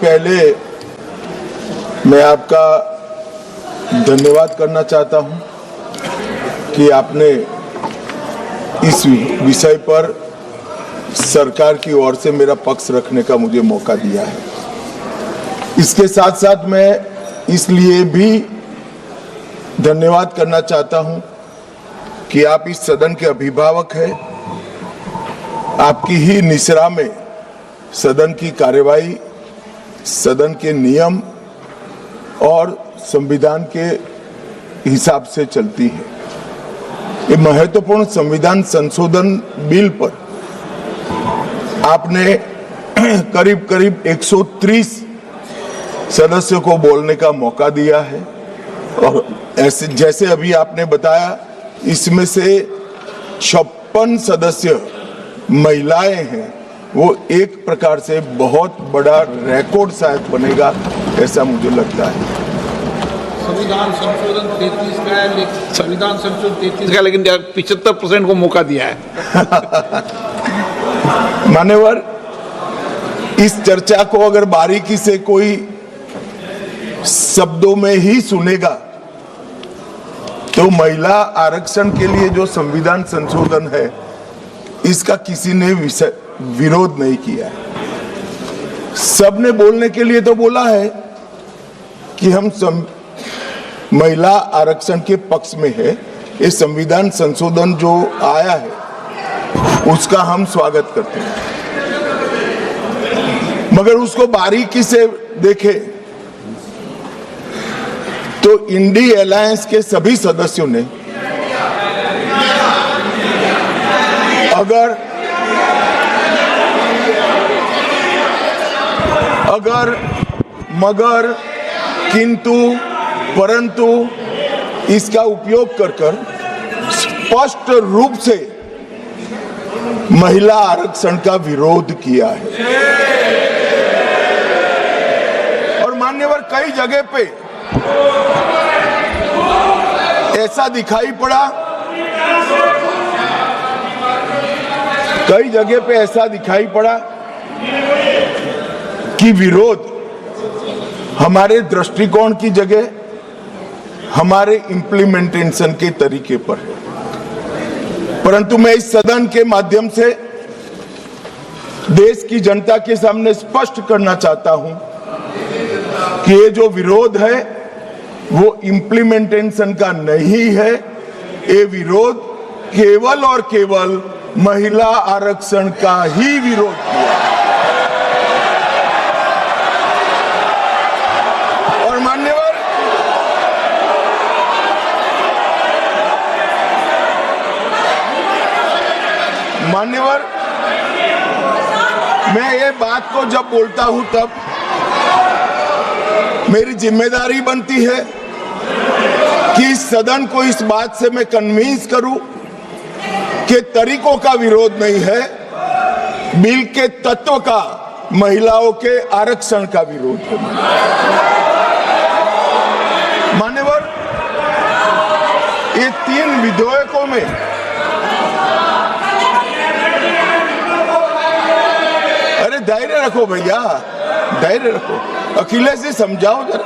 पहले मैं आपका धन्यवाद करना चाहता हूं कि आपने इस विषय पर सरकार की ओर से मेरा पक्ष रखने का मुझे मौका दिया है। इसके साथ साथ मैं इसलिए भी धन्यवाद करना चाहता हूं कि आप इस सदन के अभिभावक हैं। आपकी ही निसरा में सदन की कार्यवाही, सदन के नियम और संविधान के हिसाब से चलती है। ये महत्वपूर्ण संविधान संशोधन बिल पर आपने करीब करीब 130 सदस्यों को बोलने का मौका दिया है और ऐसे जैसे अभी आपने बताया, इसमें से 56 सदस्य महिलाएं हैं। वो एक प्रकार से बहुत बड़ा रिकॉर्ड शायद बनेगा, ऐसा मुझे लगता है। संविधान संशोधन 33 का है, संविधान संशोधन 33 का, लेकिन 75% को मौका दिया है। मान्यवर, इस चर्चा को अगर बारीकी से कोई शब्दों में ही सुनेगा तो महिला आरक्षण के लिए जो संविधान संशोधन है, इसका किसी ने विरोध नहीं किया है। सबने बोलने के लिए तो बोला है कि हम महिला आरक्षण के पक्ष में है। ये संविधान संशोधन जो आया है उसका हम स्वागत करते हैं, मगर उसको बारीकी से देखें तो इंडी अलायंस के सभी सदस्यों ने अगर मगर किंतु परंतु इसका उपयोग कर स्पष्ट रूप से महिला आरक्षण का विरोध किया है। और मान्यवर, कई जगह पे ऐसा दिखाई पड़ा कि विरोध हमारे दृष्टिकोण की जगह हमारे इम्प्लीमेंटेशन के तरीके पर है। परंतु मैं इस सदन के माध्यम से देश की जनता के सामने स्पष्ट करना चाहता हूं कि ये जो विरोध है वो इम्प्लीमेंटेशन का नहीं है। ये विरोध केवल और केवल महिला आरक्षण का ही विरोध किया। और मान्यवर, मैं ये बात को जब बोलता हूं तब मेरी जिम्मेदारी बनती है कि इस सदन को इस बात से मैं कन्विंस करूं कि तरीकों का विरोध नहीं है, बिल के तत्व का, महिलाओं के आरक्षण का विरोध है। मान्यवर, ये 3 विधेयकों में अरे धैर्य रखो भैया, धैर्य रखो, अखिलेश जी समझाओ जरा।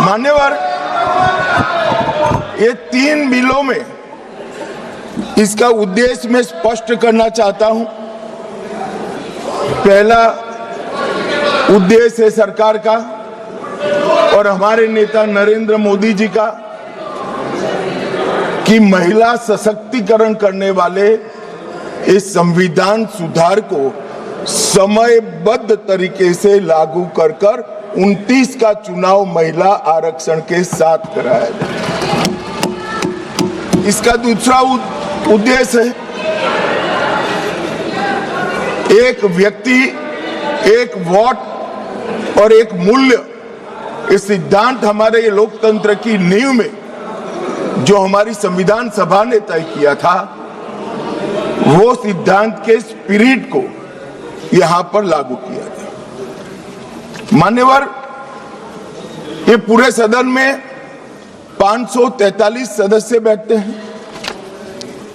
मान्यवर, ये 3 बिलों में इसका उद्देश्य मैं स्पष्ट करना चाहता हूं। पहला उद्देश्य है सरकार का और हमारे नेता नरेंद्र मोदी जी का कि महिला सशक्तिकरण करने वाले इस संविधान सुधार को समयबद्ध तरीके से लागू कर 29 का चुनाव महिला आरक्षण के साथ कराया जाए। इसका दूसरा उद्देश्य है एक व्यक्ति, एक वोट और एक मूल्य। इस सिद्धांत हमारे लोकतंत्र की नींव में जो हमारी संविधान सभा ने तय किया था, वो सिद्धांत के स्पिरिट को यहां पर लागू किया गया। मान्यवर, ये पूरे सदन में 543 सदस्य बैठते हैं।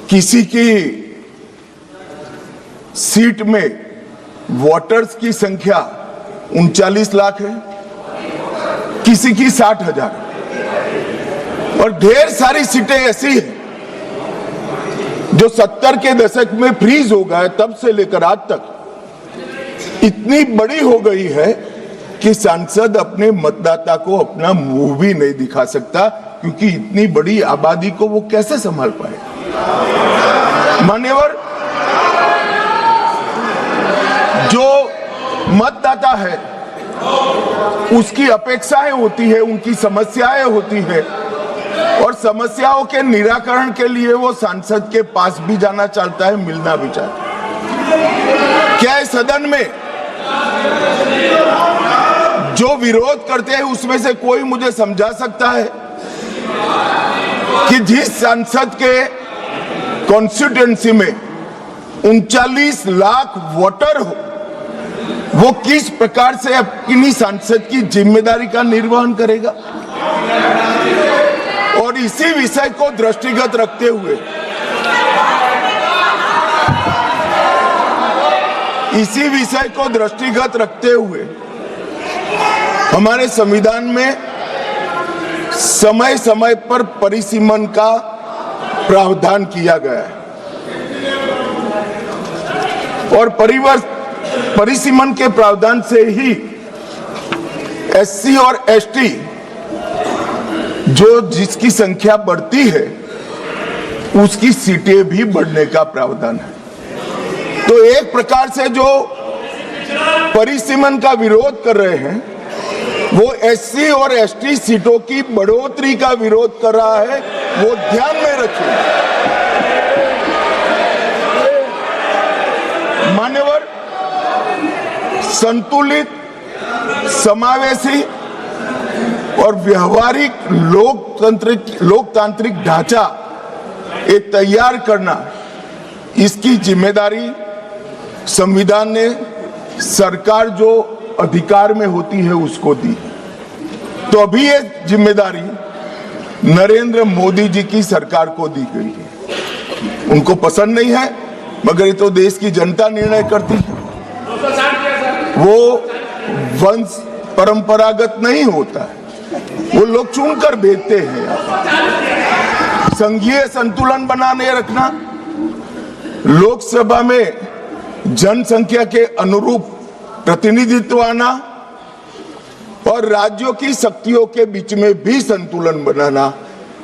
किसी की सीट में वोटर्स की संख्या 39 लाख है, किसी की 60,000, और ढेर सारी सीटें ऐसी हैं जो 70 के दशक में फ्रीज हो गए, तब से लेकर आज तक इतनी बड़ी हो गई है कि सांसद अपने मतदाता को अपना मुंह भी नहीं दिखा सकता, क्योंकि इतनी बड़ी आबादी को वो कैसे संभाल पाए। मान्यवर, जो मतदाता है उसकी अपेक्षाएं होती है, उनकी समस्याएं होती है, और समस्याओं के निराकरण के लिए वो सांसद के पास भी जाना चाहता है, मिलना भी चाहता है। क्या इस सदन में जो विरोध करते हैं उसमें से कोई मुझे समझा सकता है कि जिस सांसद के कॉन्स्टिट्यूएंसी में 39 लाख वोटर हो, वो किस प्रकार से अपनी सांसद की जिम्मेदारी का निर्वहन करेगा? और इसी विषय को दृष्टिगत रखते हुए हमारे संविधान में समय समय पर परिसीमन का प्रावधान किया गया है, और परिसीमन के प्रावधान से ही एससी और एसटी जिसकी संख्या बढ़ती है उसकी सीटें भी बढ़ने का प्रावधान है। तो एक प्रकार से जो परिसीमन का विरोध कर रहे हैं वो एससी और एसटी सीटों की बढ़ोतरी का विरोध कर रहा है, वो ध्यान में रखिए। मान्यवर, संतुलित, समावेशी और व्यवहारिक लोकतांत्रिक ढांचा एक तैयार करना, इसकी जिम्मेदारी संविधान ने सरकार जो अधिकार में होती है उसको दी। तो अभी ये जिम्मेदारी नरेंद्र मोदी जी की सरकार को दी गई है। उनको पसंद नहीं है, मगर ये तो देश की जनता निर्णय करती है। वो वंश परंपरागत नहीं होता है, वो लोग चुनकर भेजते हैं। संघीय संतुलन बनाने रखना, लोकसभा में जनसंख्या के अनुरूप प्रतिनिधित्व आना और राज्यों की शक्तियों के बीच में भी संतुलन बनाना,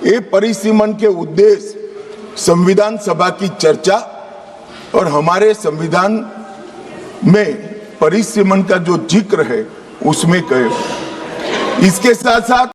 ये परिसीमन के उद्देश्य संविधान सभा की चर्चा और हमारे संविधान में परिसीमन का जो जिक्र है उसमें कहे। इसके साथ साथ